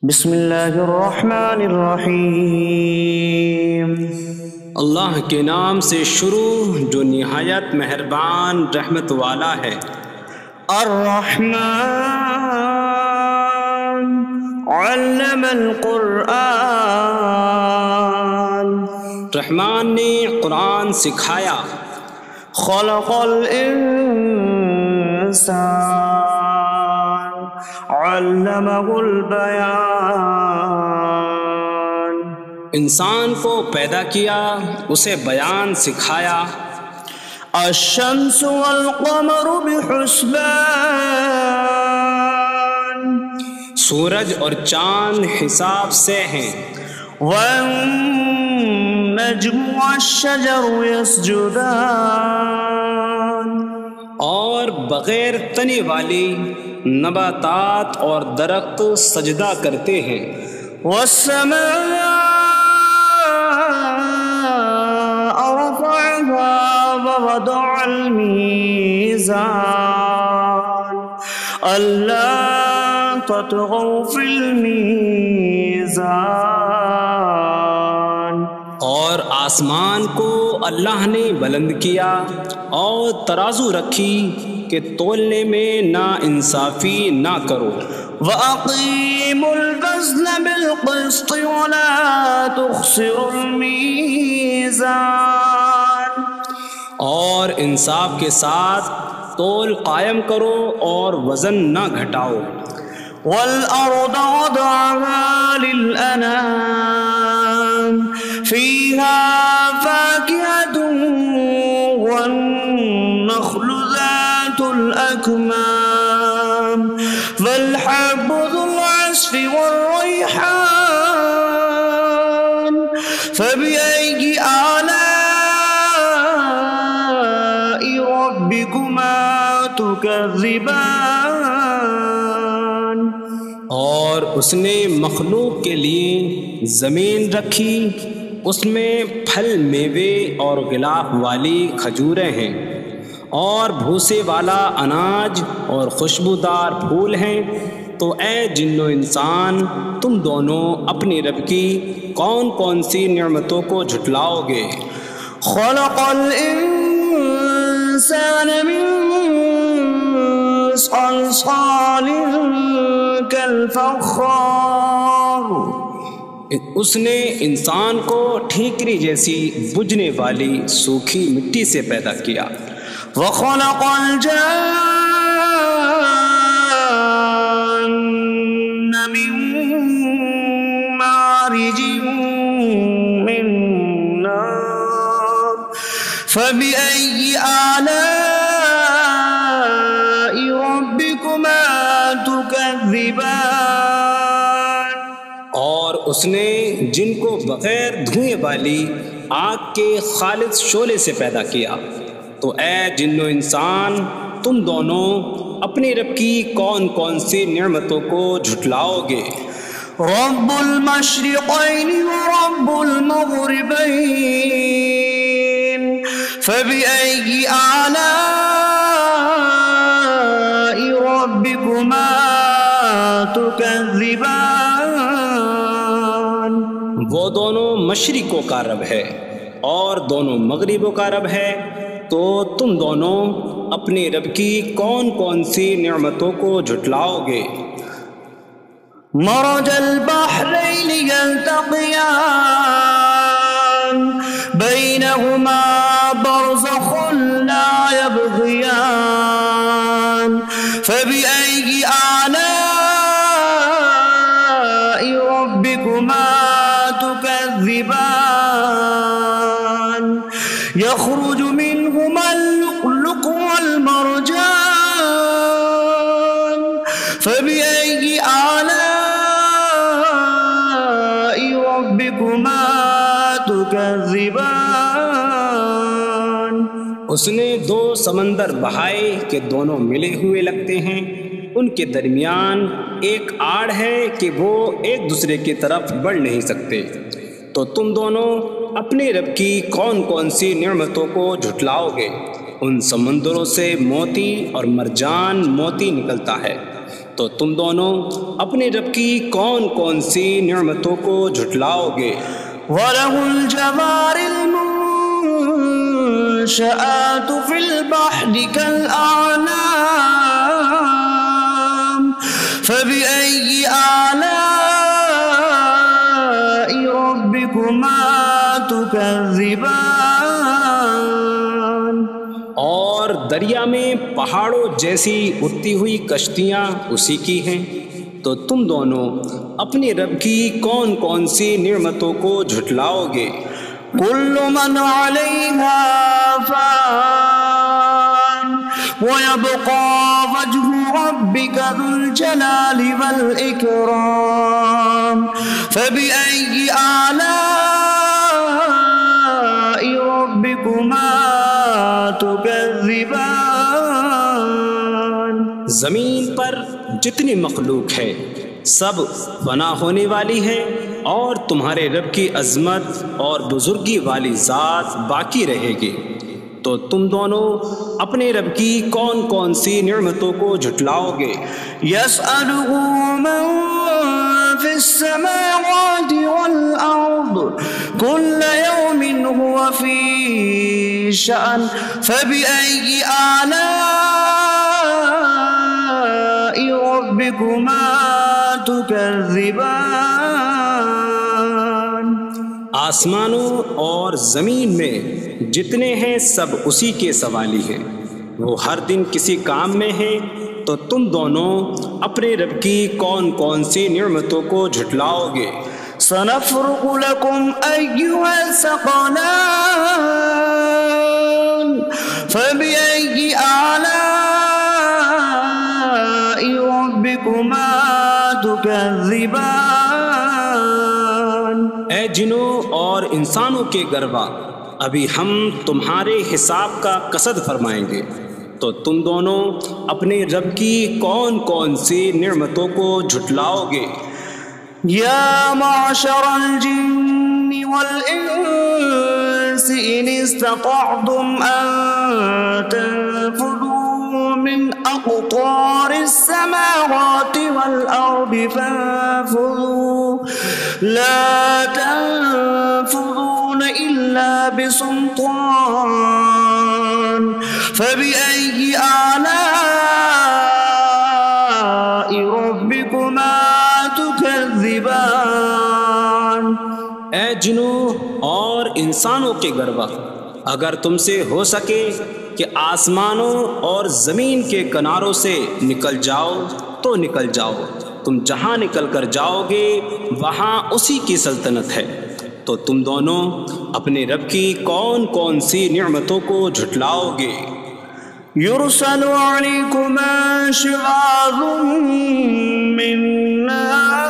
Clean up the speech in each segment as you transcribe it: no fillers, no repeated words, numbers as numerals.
بسم اللہ الرحمن الرحیم۔ اللہ کے نام سے شروع جو نہایت مہربان رحمت والا ہے۔ الرحمن علم القرآن، رحمان نے قرآن سکھایا۔ خلق الانسان علمہ البیان، انسان کو پیدا کیا، اسے بیان سکھایا۔ الشمس والقمر بحسبان، سورج اور چاند حساب سے ہیں۔ والنجم والشجر يسجدان، اور بغیر تنے والی نباتات اور درخت سجدہ کرتے ہیں۔ والسماء رفعها ووضع الميزان ألا تطغوا في الميزان، اور آسمان کو اللہ نے بلند کیا اور ترازو رکھی کہ تولنے میں نا انصافی نہ کرو۔ وَأَقِيمُوا الْوَزْنَ بِالْقِسْطِ وَلَا تُخْسِرُوا الْمِيزَانَ، اور انصاف کے ساتھ تول قائم کرو اور وزن نہ گھٹاؤ۔ وَالْأَرْضَ وَضَعَهَا لِلْأَنَامِ فِيهَا فَاكِهَةٌ وَالنَّخْلُ ذَاتُ الْأَكْمَامِ وَالْحَبُّ ذُو الْعَصْفِ وَالرَّيْحَانُ فَبِأَيِّ آلَاءِ رَبِّكُمَا تُكَذِّبَانِ، اور اس نے مخلوق کے لیے زمین رکھی، اس میں پھل میوے اور غلاف والی کھجوریں ہیں، اور بھوسے والا اناج اور خوشبودار پھول ہیں۔ تو اے جن و انسان، تم دونوں اپنی رب کی کون کون سی نعمتوں کو جھٹلاؤ گے؟ خلق الانسان من صلصال کالفخار، اس نے انسان کو ٹھیکری جیسی بجھنے والی سوکھی مٹی سے پیدا کیا۔ وخلق الجان من مارج من نار فبأي آلاء ربكما تكذبان، اور اس نے جن کو بغیر دھوئیں والی آگ کے خالص شعلے سے پیدا کیا۔ تو اے جن و انسان، تم دونوں اپنی رب کی کون کون سی نعمتوں کو جھٹلاؤ گے؟ رب المشرقین ورب المغربین فبأي آلاء ربكما تكذبان، وہ دونوں مشرقوں کا رب ہے اور دونوں مغربوں کا رب ہے، تو تم دونوں اپنی رب کی کون کون سی نعمتوں کو جھٹلاؤ گے؟ مرج البحرین یلتقیان بینہما برزخ لا یبغیان فبأي آلاء ربكما تكذبان، يخرج منهما اللؤلؤ والمرجان فبأي آلاء ربكما تكذبان، اس نے دو سمندر بہائے کہ دونوں ملے ہوئے لگتے ہیں، ان کے درمیان ایک آڑ ہے کہ وہ ایک دوسرے کی طرف بڑھ نہیں سکتے۔ تو تم دونوں اپنے رب کی کون کون سی نعمتوں کو جھٹلاؤ گے؟ ان سمندروں سے موتی اور مرجان موتی نکلتا ہے، تو تم دونوں اپنے رب کی کون کون سی نعمتوں کو جھٹلاؤ گے؟ وَلَهُ الْجَوَارِ الْمُنشَآتُ فِي الْبَحْرِ كَالْأَعْلَامِ فَبِأَيِّ آلَاءِ رَبِّكُمَا تُكَذِّبَانِ۔ اور دریا میں پہاڑوں جیسی اڑتی ہوئی کشتیاں اسی کی ہیں، تو تم دونوں اپنے رب کی کون کون سی نعمتوں کو جھٹلاؤ گے؟ كل من عليها فان ويبقى وجه ربك ذو الجلال والإكرام فبأي آلاء ربكما تكذبان۔ زمین پر جتنی مخلوق ہے سب فنا ہونے والی ہے، اور تمہارے رب کی عظمت اور بزرگی والی ذات باقی رہے گی، تو تم دونوں اپنے رب کی کون کون سی نعمتوں کو جھٹلاؤ گے؟ يسأله من في السماوات والأرض كل يوم هو في شأن فبأي آلاء ربكما تكذبان۔ آسمانوں اور زمین میں جتنے ہیں سب اسی کے سوالی ہیں، وہ ہر دن کسی کام میں ہیں، تو تم دونوں اپنے رب کی کون کون سی نعمتوں کو جھٹلاؤ گے؟ سنفرغ لكم أيها الثقلان فبأي آلاء ربكما تكذبان۔ اے جنوں اور انسانوں کے گروہ، ابھی ہم تمہارے حساب کا قصد فرمائیں گے، تو تم دونوں اپنے رب کی کون کون سی نعمتوں کو جھٹلاؤ گے؟ يا معشر الجن والإنس إن استطعتم أن تنفذوا من أقطار السماوات والأرض فانفذوا لا تنفذون إلا بسلطان فبأي آلاء ربكما تكذبان۔ اے جنوں اور انسانوں کے گروہ، اگر تم سے ہو سکے کہ آسمانوں اور زمین کے کناروں سے نکل جاؤ تو نکل جاؤ، تم جہاں نکل کر جاؤ گے وہاں اسی کی سلطنت ہے، تو تم دونوں اپنے رب کی کون کون سی نعمتوں کو جھٹلاؤ گے؟ يرسل عليكما شواظ من نار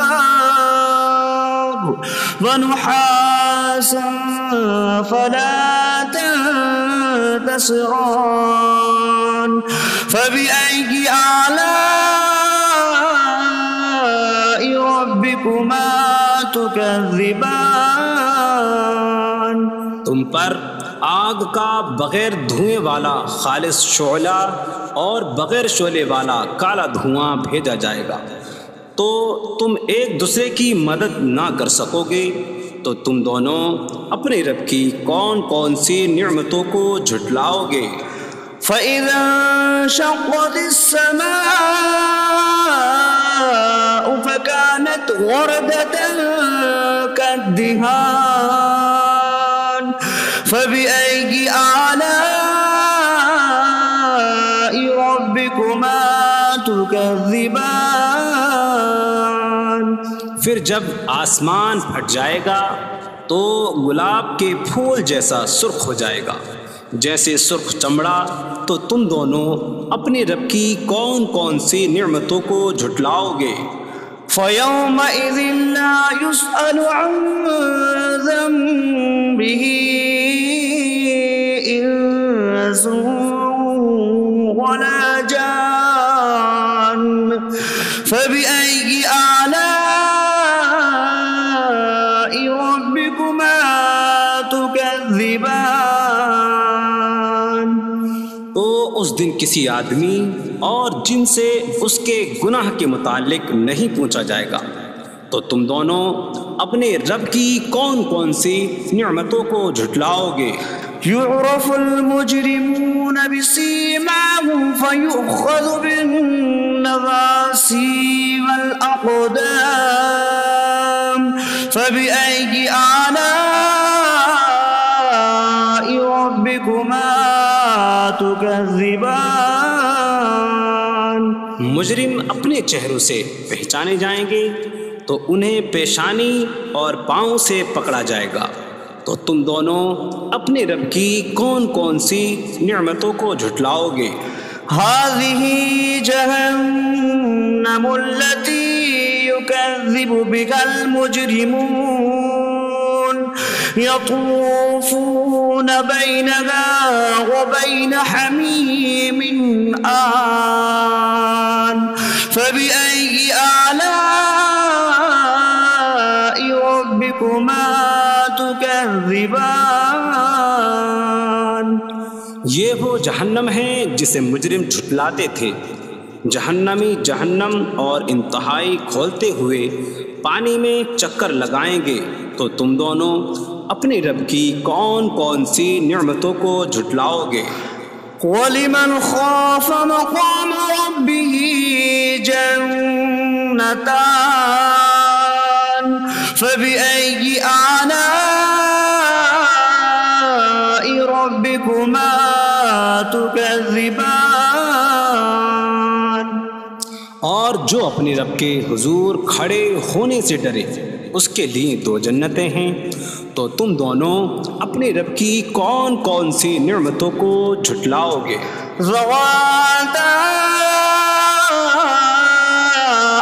ونحاس فلا تنتصران فبأي آلاء ربكما تكذبان۔ تم پر آگ کا بغیر دھوئیں والا خالص شعلہ اور بغیر شعلے والا کالا دھواں بھیجا جائے گا، تو تم ایک دوسرے کی مدد نہ کر سکو گے، تو تم دونوں اپنے رب کی کون کون سی نعمتوں کو جھٹلاؤ گے؟ فَإِذَا انشَقَّتِ السَّمَاءُ فَكَانَتْ وَرْدَةً كَالدِّهَانِ فَبِأَيِّ آلَاءِ رَبِّكُمَا تُكَذِّبَانِ۔ پھر جب آسمان پھٹ جائے گا تو گلاب کے پھول جیسا سرخ ہو جائے گا جیسے سرخ چمڑا، تو تم دونوں اپنے رب کی کون کون سی نعمتوں کو جھٹلاؤ گے؟ فَيَوْمَئِذٍ لَا يُسْأَلُ عَنْ ذَنبِهِ إِنسٌ وَلَا جَانٌ فَبِأَيِّ آلَاءِ رَبِّكُمَا تُكَذِّبَانِ۔ تو اس دن کسی آدمی اور جن سے اس کے گناہ کے متعلق نہیں پوچھا جائے گا۔ تو تم دونوں اپنے رب کی کون کون سی نعمتوں کو جھٹلاؤ گے؟ يعرف المجرمون بسيماهم فيؤخذ بالنواصي والأقدام فبأي آلاء ربكما تكذبان۔ مجرم اپنے چہروں سے پہچانے جائیں گے تو انہیں پیشانی اور پاؤں سے پکڑا جائے گا۔ تو تم دونوں اپنے رب کی کون کون سی نعمتوں کو جھٹلاؤ گے؟ هذه جهنم التي يكذب بها المجرمون يطوفون بينها وبين حميم آن فبأي آلاء ربكما تكذبان۔ یہ وہ جہنم ہے جسے مجرم جھٹلاتے تھے۔ جہنمی جہنم اور انتہائی کھولتے ہوئے پانی میں چکر لگائیں گے۔ تو تم دونوں اپنے رب کی کون کون سی نعمتوں کو جھٹلاؤ گے؟ وَلِمَنْ خَافَ مَقَامَ رَبِّهِ جَنَّتَانِ فَبِأَيِّ آلَاءِ رَبِّكُمَا تُكَذِّبَانِ۔ اور جو اپنے رب کے حضور کھڑے ہونے سے ڈرے اس کے لیے دو جنتیں ہیں۔ تو تم دونوں اپنے رب کی کون کون سی نعمتوں کو جھٹلاؤ گے؟ ذواتا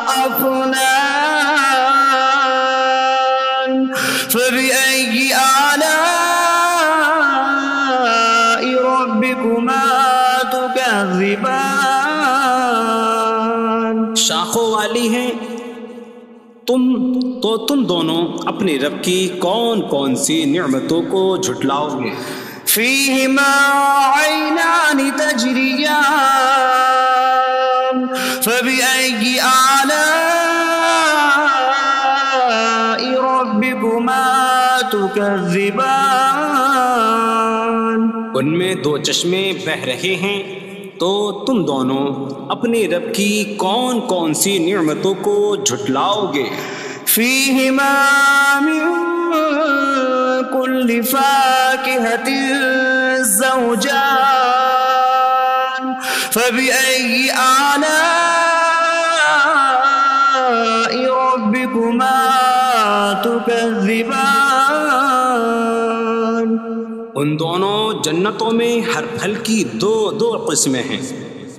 افنان فبأي آلاء ربكما تكذبان۔ شاخوں والی ہیں۔ تم دونوں اپنے رب کی کون کون سی نعمتوں کو جھٹلاؤ گے؟ فيهما عينان تجريان فبأي آلاء ربكما تكذبان۔ ان میں دو چشمے بہہ رہے ہیں۔ تو تم دونوں اپنے رب کی کون کون سی نعمتوں کو جھٹلاؤ گے؟ فيهما من كل فاكهة زوجان فبأي آلاء ربكما تكذبان۔ ان دونوں جنتوں میں ہر پھل کی دو قسمیں ہیں۔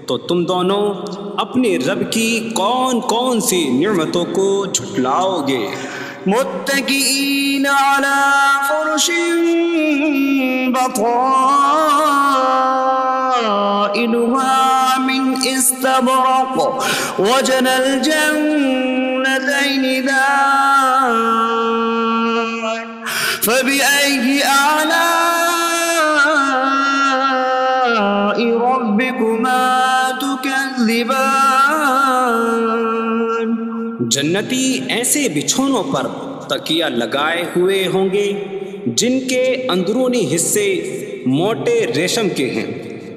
تو تم دونوں اپنے رب کی کون کون سی نعمتوں کو جھٹلاؤ گے؟ متكئين على فرش بطائنها من استبرق وجنى الجنتين دان فبأي آلاء ربكما تكذبان۔ جنتی ایسے بچھونوں پر تکیہ لگائے ہوئے ہوں گے جن کے اندرونی حصے موٹے ریشم کے ہیں،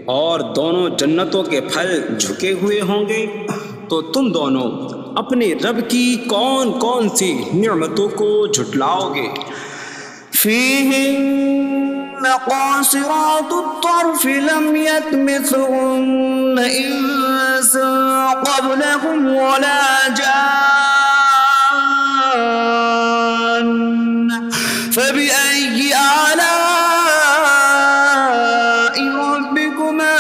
اور دونوں جنتوں کے پھل جھکے ہوئے ہوں گے۔ تو تم دونوں اپنے رب کی کون کون سی نعمتوں کو جھٹلاؤ گے؟ فيهن قاصرات الطرف لم يطمثهن إنس قبلهم ولا جان فبأي آلاء ربكما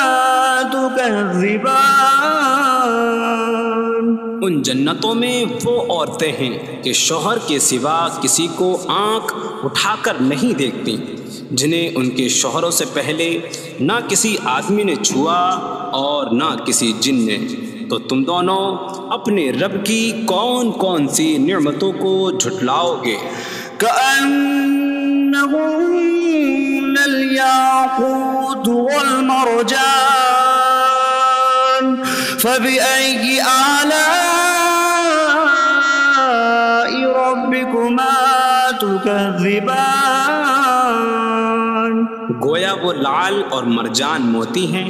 تكذبان۔ ان جنتوں میں وہ عورتیں ہیں کہ شوہر کے سوا کسی کو آنکھ اٹھا کر نہیں دیکھتی، جنہیں ان کے شوہروں سے پہلے نہ کسی آدمی نے چھوا اور نہ کسی جن نے۔ تو تم دونوں اپنے رب کی کون کون سی نعمتوں کو جھٹلاؤ گے؟ كأنهم 'عليهن الياقوت والمرجان فبأي آلاء ربكما تكذبان۔ فبأي آلاء ربكما تكذبان. گویا وہ لعل اور مرجان موتی ہیں،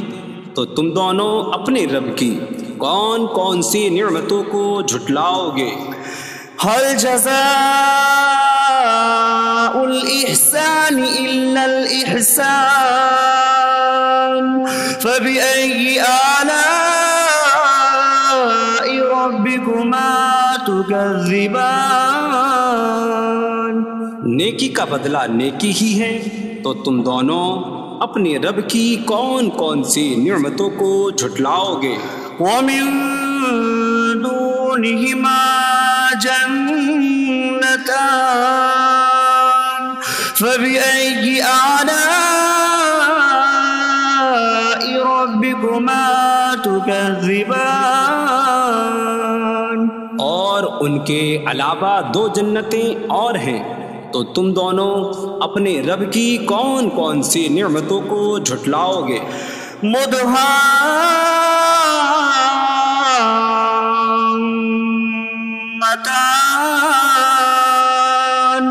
تو تم دونوں اپنے رب کی کون کون سی نعمتوں کو جھٹلاؤ گے؟ هل جزاء الإحسان إلا الإحسان فبأي آلاء ربكما تكذبان. نیکی کا بدلہ نیکی ہی ہے، تو تم دونوں اپنے رب کی کون کون سی نعمتوں کو جھٹلاؤ گے؟ ومن دونهما جنتان فبأي آلاء ربكما تكذبان. اور ان کے علاوہ دو جنتیں اور ہیں، تو تم دونوں اپنے رب کی کون کون سی نعمتوں کو جھٹلاؤ گے؟ مدهامتان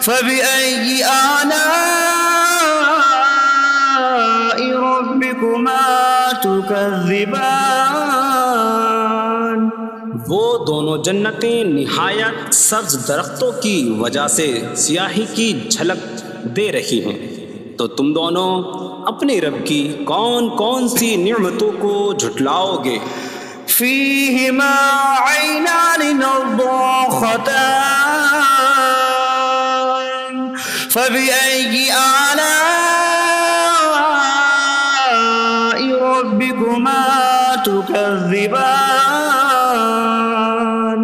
فبأي آلاء ربكما تكذبان. وہ دونوں جنتیں نہایت سبز درختوں کی وجہ سے سیاہی کی جھلک دے رہی ہیں، تو تم دونوں اپنے رب کی کون کون سی نعمتوں کو جھٹلاؤ گے؟ فيهما عينان نضاختان فبأي آلاء ربكما تكذبان.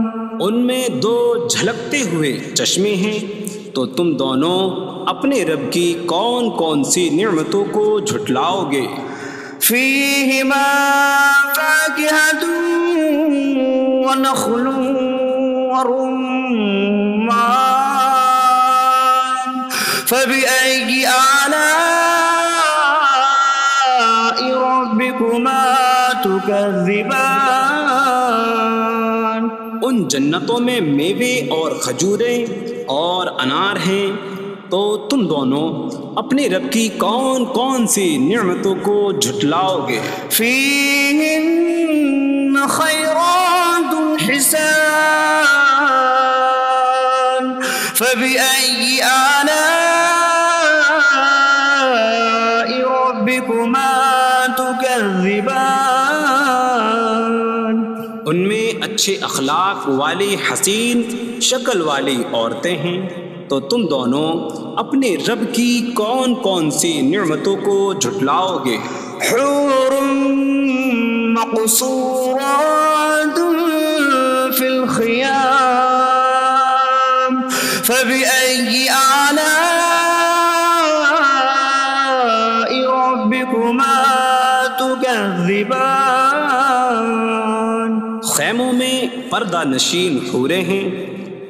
ان میں دو جھلکتے ہوئے چشمے ہیں، تو تم دونوں اپنے رب کی کون کون سی نعمتوں کو جھٹلاؤ گے؟ فيهما فاكهة ونخل ورمان فبأي آلاء ربكما تكذبان. ان جنتوں میں میوے اور کھجوریں اور انار ہیں، تو تم دونوں اپنے رب کی کون کون سی نعمتوں کو جھٹلاؤ گے؟ فيهن خيرات حسان فبأي آلاء ربكما تكذبان. ان میں اچھے اخلاق والی حسین شکل والی عورتیں ہیں، تو تم دونوں اپنے رب کی کون کون سی نعمتوں کو جھٹلاؤ گے؟ حور مقصورات في الخيام فبأي آلاء ربكما تكذبان. خیموں میں پردہ نشین حوریں ہیں،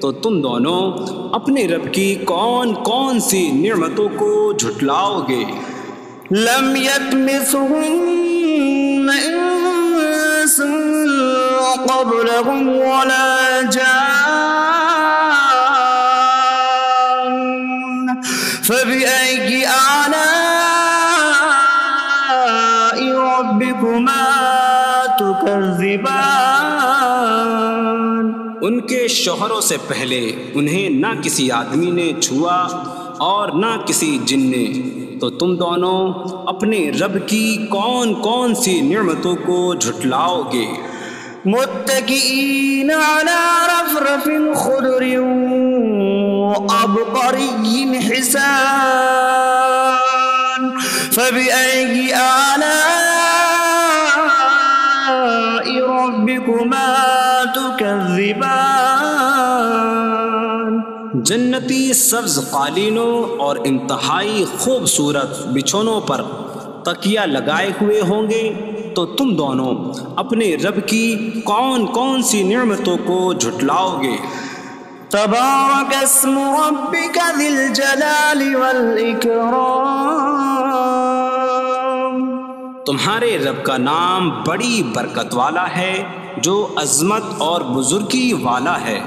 تو تم دونوں اپنے رب کی کون کون سی نعمتوں کو جھٹلاؤ گے؟ لم يطمثهن انس قبلهم ولا جان فبأي آلاء ربكما تكذبان. ان کے شوہروں سے پہلے انہیں نہ کسی آدمی نے چھوا اور نہ کسی جن نے، تو تم دونوں اپنے رب کی کون کون سی نعمتوں کو جھٹلاؤ گے؟ متكئين على رفرف خضر وعبقري حسان فبأي آلاء ربكما تكذبان. جنتی سبز قالینوں اور انتہائی خوبصورت بچھونوں پر تکیہ لگائے ہوئے ہوں گے، تو تم دونوں اپنے رب کی کون کون سی نعمتوں کو جھٹلاؤ گے؟ تبارك اسم ربك ذي الجلال والإكرام. تمہارے رب کا نام بڑی برکت والا ہے جو عظمت اور بزرگی والا ہے۔